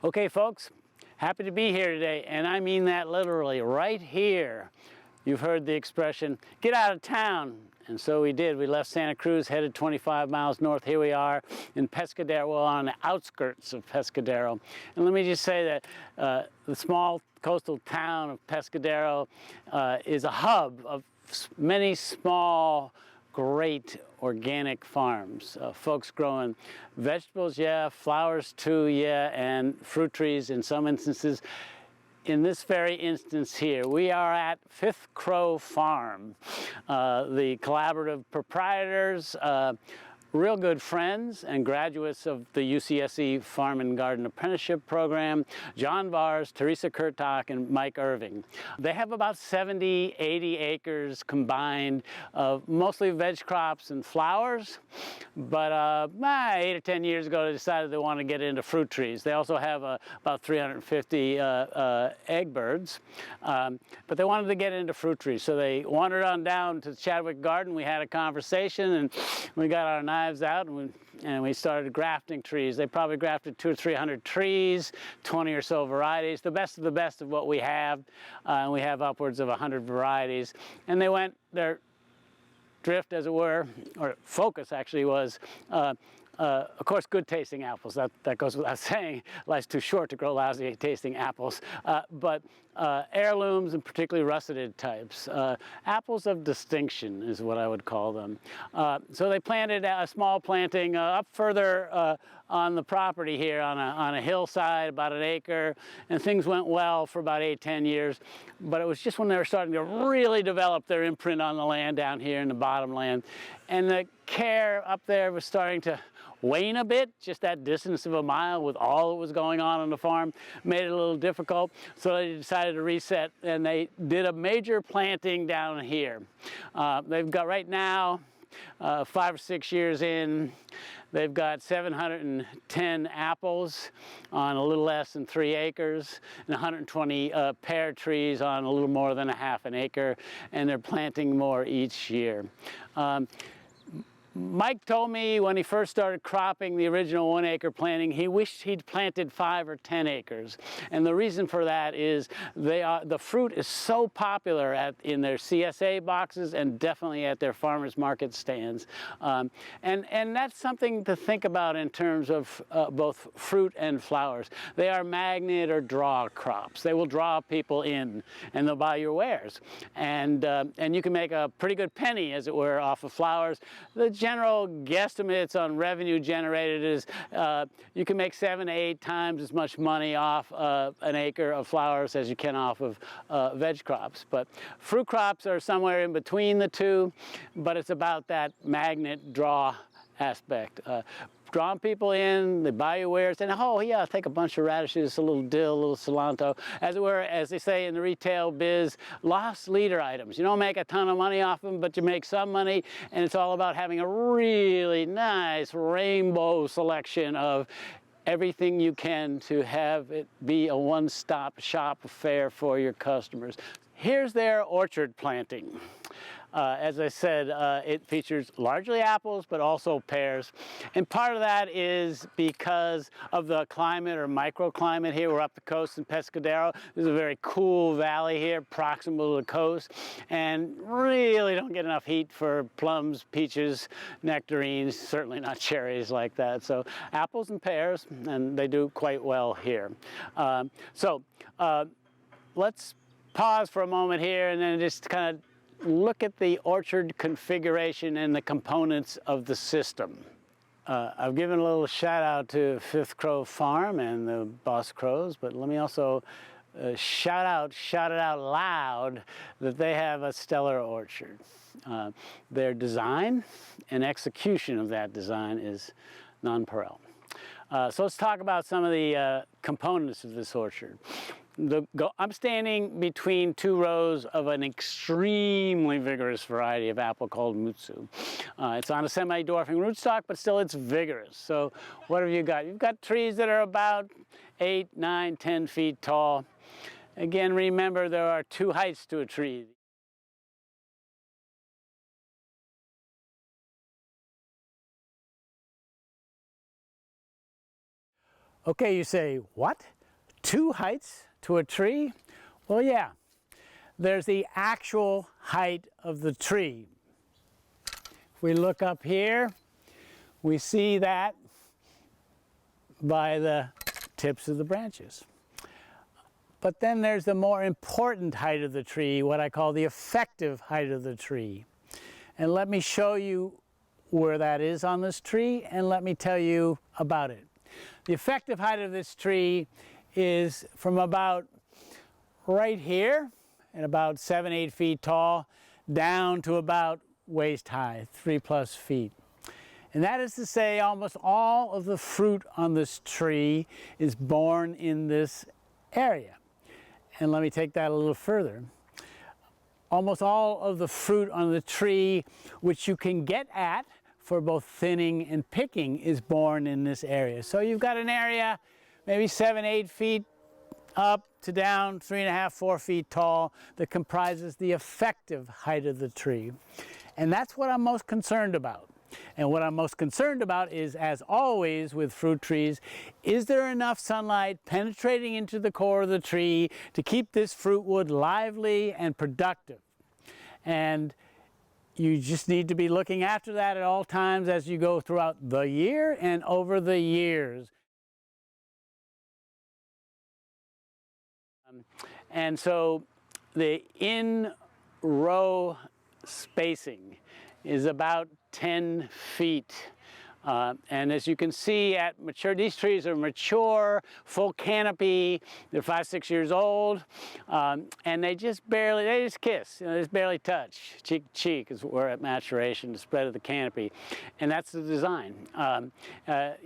Okay, folks, happy to be here today, and I mean that literally, right here. You've heard the expression, get out of town. And so we did. We left Santa Cruz, headed 25 miles north. Here we are in Pescadero, well, on the outskirts of Pescadero. And let me just say that the small coastal town of Pescadero is a hub of many small, great organic farms. Folks growing vegetables, yeah, flowers too, yeah, and fruit trees in some instances. In this very instance here, we are at Fifth Crow Farm. The collaborative proprietors, real good friends and graduates of the UCSC Farm and Garden Apprenticeship Program, John Vars, Teresa Kurtak, and Mike Irving. They have about 70, 80 acres combined of mostly veg crops and flowers, but 8 or 10 years ago they decided they wanted to get into fruit trees. They also have about 350 egg birds, but they wanted to get into fruit trees. So they wandered on down to Chadwick Garden. We had a conversation and we got our knives out and we started grafting trees. They probably grafted 200 or 300 trees, 20 or so varieties, the best of what we have. We have upwards of 100 varieties. And they went, their drift, as it were, or focus actually was, of course, good tasting apples. That goes without saying. Life's too short to grow lousy tasting apples. But heirlooms and particularly russeted types. Apples of distinction is what I would call them. So they planted a small planting up further on the property here on a hillside, about an acre, and things went well for about 8-10 years. But it was just when they were starting to really develop their imprint on the land down here in the bottomland. And the care up there was starting to wane a bit. Just that distance of a mile with all that was going on the farm made it a little difficult. So they decided to reset, and they did a major planting down here. They've got right now, 5 or 6 years in, they've got 710 apples on a little less than 3 acres and 120 pear trees on a little more than a half an acre, and they're planting more each year. Mike told me when he first started cropping the original 1 acre planting, he wished he'd planted 5 or 10 acres. And the reason for that is the fruit is so popular in their CSA boxes and definitely at their farmers market stands. And that's something to think about in terms of both fruit and flowers. They are magnet or draw crops. They will draw people in and they'll buy your wares. And you can make a pretty good penny, as it were, off of flowers. The general guesstimates on revenue generated is you can make 7 to 8 times as much money off an acre of flowers as you can off of veg crops. But fruit crops are somewhere in between the two, but it's about that magnet draw aspect. Drawing people in, they buy your wares, and oh yeah, I'll take a bunch of radishes, a little dill, a little cilantro. As it were, as they say in the retail biz, loss leader items. You don't make a ton of money off them, but you make some money, and it's all about having a really nice rainbow selection of everything you can to have it be a one-stop shop affair for your customers. Here's their orchard planting. As I said, it features largely apples, but also pears. And part of that is because of the climate or microclimate here. We're up the coast in Pescadero. There's a very cool valley here, proximal to the coast, and really don't get enough heat for plums, peaches, nectarines, certainly not cherries like that. So apples and pears, and they do quite well here. Let's pause for a moment here and then just kind of look at the orchard configuration and the components of the system. I've given a little shout out to Fifth Crow Farm and the Boss Crows, but let me also shout it out loud that they have a stellar orchard. Their design and execution of that design is nonpareil. So let's talk about some of the components of this orchard. I'm standing between 2 rows of an extremely vigorous variety of apple called Mutsu. It's on a semi-dwarfing rootstock, but still it's vigorous. So what have you got? You've got trees that are about 8, 9, 10 feet tall. Again, remember there are 2 heights to a tree. Okay, you say, what? 2 heights to a tree? Well, yeah. There's the actual height of the tree. If we look up here, we see that by the tips of the branches. But then there's the more important height of the tree, what I call the effective height of the tree. And let me show you where that is on this tree, and let me tell you about it. The effective height of this tree is from about right here, and about 7-8 feet tall, down to about waist high, 3+ feet. And that is to say, almost all of the fruit on this tree is born in this area. And let me take that a little further. Almost all of the fruit on the tree, which you can get at for both thinning and picking, is born in this area. So you've got an area maybe 7-8 feet up to down 3.5-4 feet tall that comprises the effective height of the tree. And that's what I'm most concerned about. And what I'm most concerned about is, as always with fruit trees, is there enough sunlight penetrating into the core of the tree to keep this fruit wood lively and productive? And you just need to be looking after that at all times as you go throughout the year and over the years. And so the in-row spacing is about 10 feet. And as you can see, at mature, these trees are mature, full canopy. They're 5-6 years old, and they just kiss. You know, they just barely touch. Cheek to cheek is where at maturation, the spread of the canopy, and that's the design. You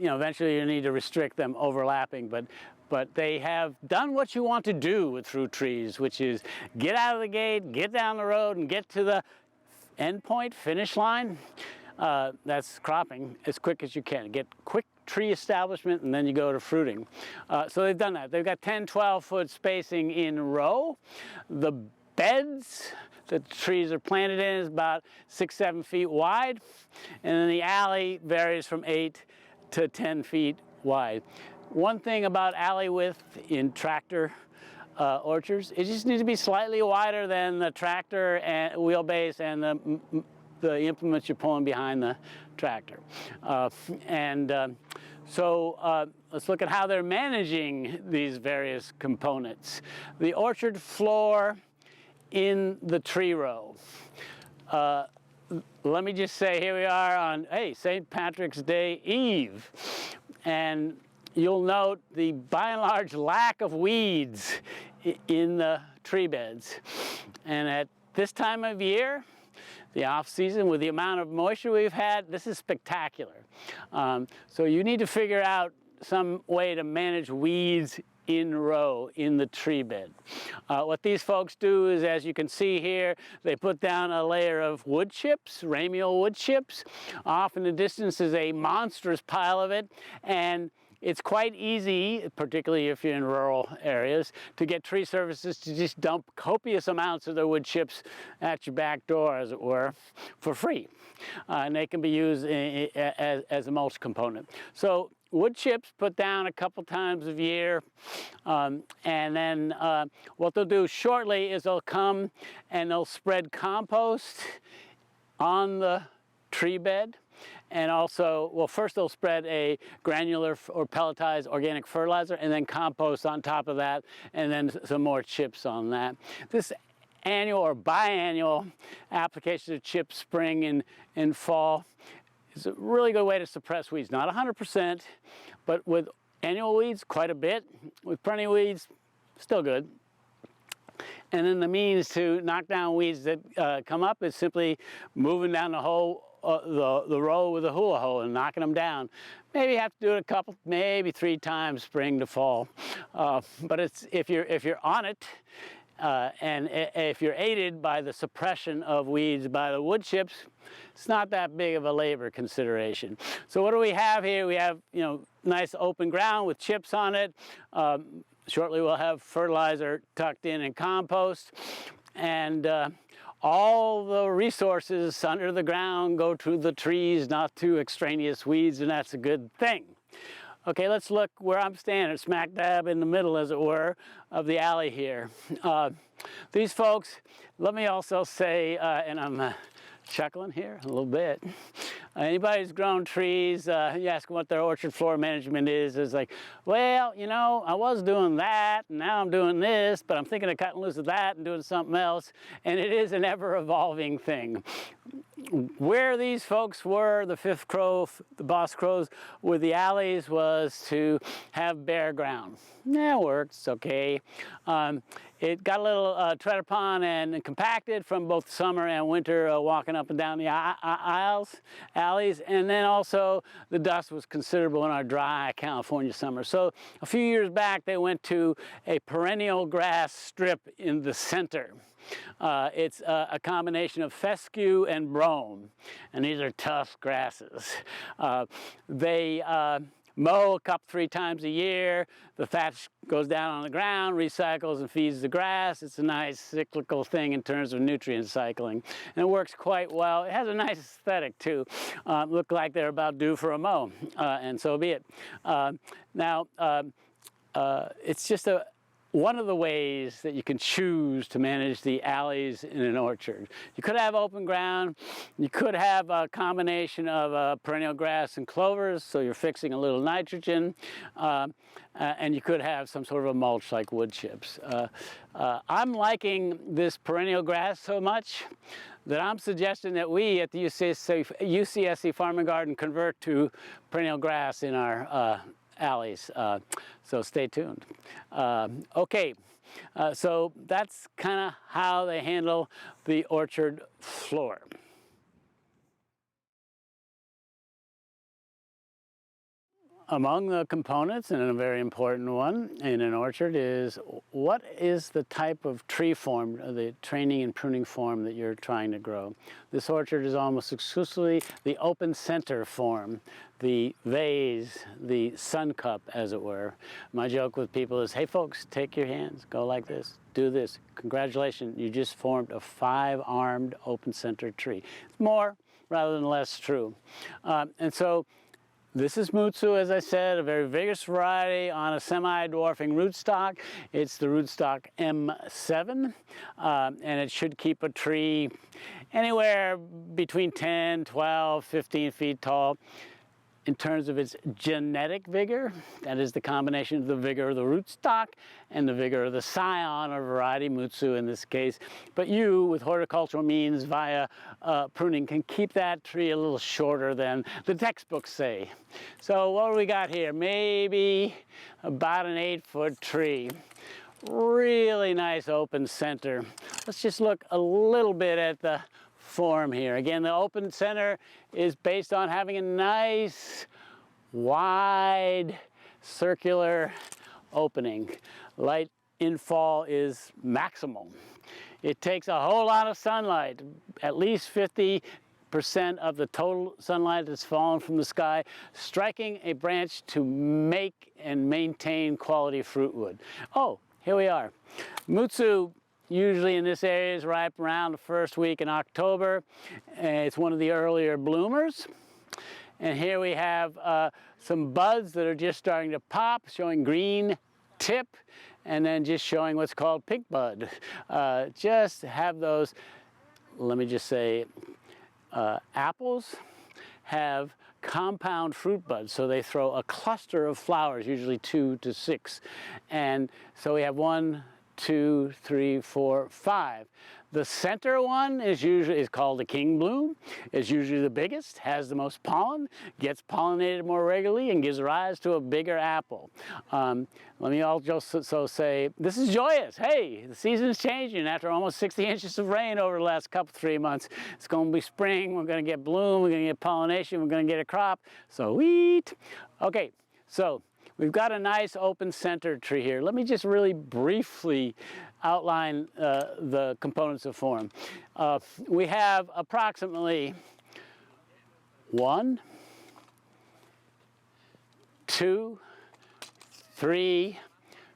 know, eventually you need to restrict them overlapping, but they have done what you want to do with fruit trees, which is get out of the gate, get down the road, and get to the end point, finish line. That's cropping as quick as you can. Get quick tree establishment, and then you go to fruiting. So they've done that. They've got 10-12 foot spacing in row. The beds that the trees are planted in is about 6-7 feet wide, and then the alley varies from 8 to 10 feet wide. One thing about alley width in tractor orchards, it just needs to be slightly wider than the tractor and wheelbase and the implements you're pulling behind the tractor. So let's look at how they're managing these various components. The orchard floor in the tree row. Let me just say, here we are on, hey, St. Patrick's Day Eve. And you'll note the, by and large, lack of weeds in the tree beds. And at this time of year, the off-season, with the amount of moisture we've had, this is spectacular. So you need to figure out some way to manage weeds in row in the tree bed. What these folks do is, as you can see here, they put down a layer of wood chips, ramial wood chips. Off in the distance is a monstrous pile of it, and it's quite easy, particularly if you're in rural areas, to get tree services to just dump copious amounts of their wood chips at your back door, as it were, for free. And they can be used as a mulch component. So wood chips put down a couple times a year, and then what they'll do shortly is they'll come and they'll spread compost on the tree bed. And also, well, first they'll spread a granular or pelletized organic fertilizer, and then compost on top of that, and then some more chips on that. This annual or biannual application of chips spring and fall is a really good way to suppress weeds. Not 100%, but with annual weeds, quite a bit. With perennial weeds, still good. And then the means to knock down weeds that come up is simply moving down the whole the row with a hula hoe and knocking them down. Maybe you have to do it a couple, maybe 3 times spring to fall. But it's, if you're on it, and if you're aided by the suppression of weeds by the wood chips, it's not that big of a labor consideration. So what do we have here? We have, you know, nice open ground with chips on it. Shortly we'll have fertilizer tucked in and compost. And all the resources under the ground go to the trees, not to extraneous weeds, and that's a good thing. Okay, let's look where I'm standing, smack dab in the middle, as it were, of the alley here. These folks, let me also say, and I'm chuckling here a little bit. Anybody who's grown trees, you ask them what their orchard floor management is like, well, you know, I was doing that, and now I'm doing this, but I'm thinking of cutting loose of that and doing something else, and it is an ever-evolving thing. Where these folks were, the fifth crow, the boss crows, with the alleys was to have bare ground. Yeah, it worked, it's okay. It got a little tread upon and compacted from both summer and winter walking up and down the alleys, and then also the dust was considerable in our dry California summer. So a few years back they went to a perennial grass strip in the center. It's a combination of fescue and brome, and these are tough grasses. They mow a couple, 3 times a year. The thatch goes down on the ground, recycles and feeds the grass. It's a nice cyclical thing in terms of nutrient cycling, and it works quite well. It has a nice aesthetic too. Look like they're about due for a mow, and so be it. It's just one of the ways that you can choose to manage the alleys in an orchard. You could have open ground, you could have a combination of perennial grass and clovers, so you're fixing a little nitrogen, and you could have some sort of a mulch like wood chips. I'm liking this perennial grass so much that I'm suggesting that we at the UCSC Farm and Garden convert to perennial grass in our alleys, so stay tuned. Okay, so that's kind of how they handle the orchard floor. Among the components, and a very important one in an orchard, is what is the type of tree form, the training and pruning form that you're trying to grow. This orchard is almost exclusively the open center form, the vase, the sun cup, as it were. My joke with people is, hey folks, take your hands, go like this, do this. Congratulations, you just formed a 5-armed open center tree. It's more rather than less true. And so this is Mutsu, as I said, a very vigorous variety on a semi-dwarfing rootstock. It's the rootstock M7, and it should keep a tree anywhere between 10, 12, 15 feet tall. In terms of its genetic vigor, that is the combination of the vigor of the rootstock and the vigor of the scion or variety, Mutsu in this case. But you, with horticultural means via pruning, can keep that tree a little shorter than the textbooks say. So what do we got here? Maybe about an 8-foot tree. Really nice open center. Let's just look a little bit at the form here. Again, the open center is based on having a nice, wide, circular opening. Light infall is maximal. It takes a whole lot of sunlight, at least 50% of the total sunlight that's fallen from the sky, striking a branch to make and maintain quality fruit wood. Oh, here we are. Mutsu usually in this area is ripe around the first week in October. It's one of the earlier bloomers. And here we have some buds that are just starting to pop, showing green tip, and then just showing what's called pink bud. Just have those, let me just say, apples have compound fruit buds, so they throw a cluster of flowers, usually 2 to 6. And so we have 1, 2, 3, 4, 5. The center one is called the king bloom. It's usually the biggest, has the most pollen, gets pollinated more regularly, and gives rise to a bigger apple. Let me also say, this is joyous. Hey, the season's changing. After almost 60 inches of rain over the last 3 months, it's going to be spring. We're going to get bloom. We're going to get pollination. We're going to get a crop. So wheat. Okay, so we've got a nice open center tree here. Let me just really briefly outline the components of form. We have approximately 1, 2, 3,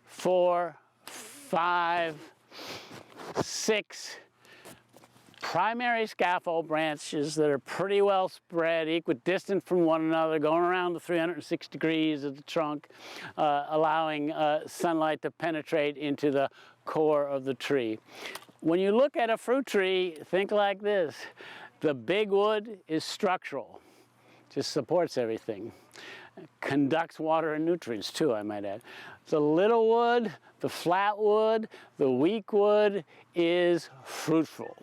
4, 5, 6, primary scaffold branches that are pretty well spread, equidistant from one another, going around the 306 degrees of the trunk, allowing sunlight to penetrate into the core of the tree. When you look at a fruit tree, think like this. The big wood is structural, just supports everything. Conducts water and nutrients too, I might add. The little wood, the flat wood, the weak wood is fruitful.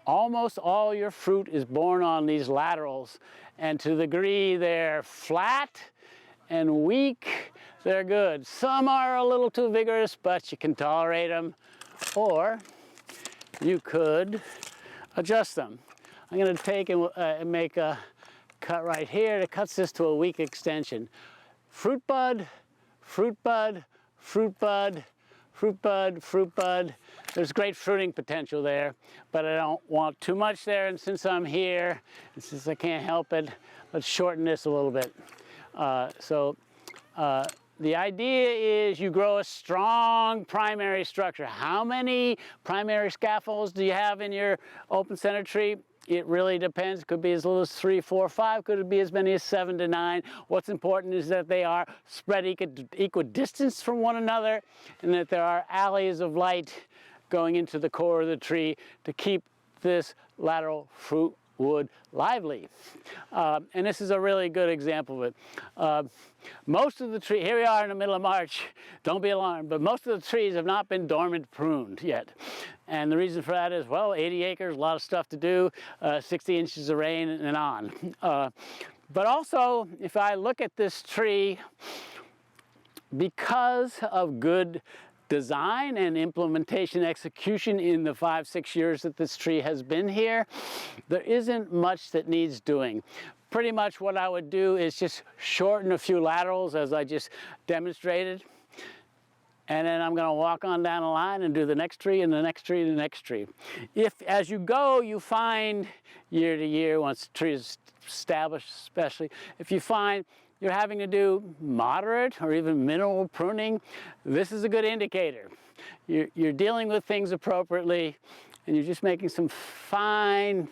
Almost all your fruit is born on these laterals, and to the degree they're flat and weak, they're good. Some are a little too vigorous, but you can tolerate them, or you could adjust them. I'm going to take and make a cut right here that cuts this to a weak extension. Fruit bud, fruit bud, fruit bud, fruit bud, fruit bud. There's great fruiting potential there, but I don't want too much there, and since I'm here, and since I can't help it, let's shorten this a little bit. The idea is you grow a strong primary structure. How many primary scaffolds do you have in your open center tree? It really depends. It could be as little as 3, 4, 5. Could be as many as 7 to 9. What's important is that they are spread equidistant from one another, and that there are alleys of light going into the core of the tree to keep this lateral fruit wood lively. And this is a really good example of it. Most of the trees, here we are in the middle of March, don't be alarmed, but most of the trees have not been dormant pruned yet. And the reason for that is, well, 80 acres, a lot of stuff to do, 60 inches of rain and on. But also, if I look at this tree, because of good design and implementation execution in the 5-6 years that this tree has been here, there isn't much that needs doing. Pretty much what I would do is just shorten a few laterals as I just demonstrated, and then I'm going to walk on down the line and do the next tree and the next tree and the next tree. If as you go you find year to year, once the tree is established especially, if you find you're having to do moderate or even minimal pruning, this is a good indicator. You're dealing with things appropriately, and you're just making some fine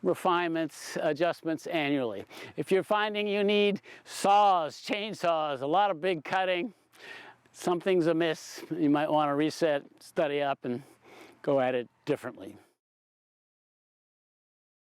refinements, adjustments annually. If you're finding you need saws, chainsaws, a lot of big cutting, something's amiss. You might want to reset, study up, and go at it differently.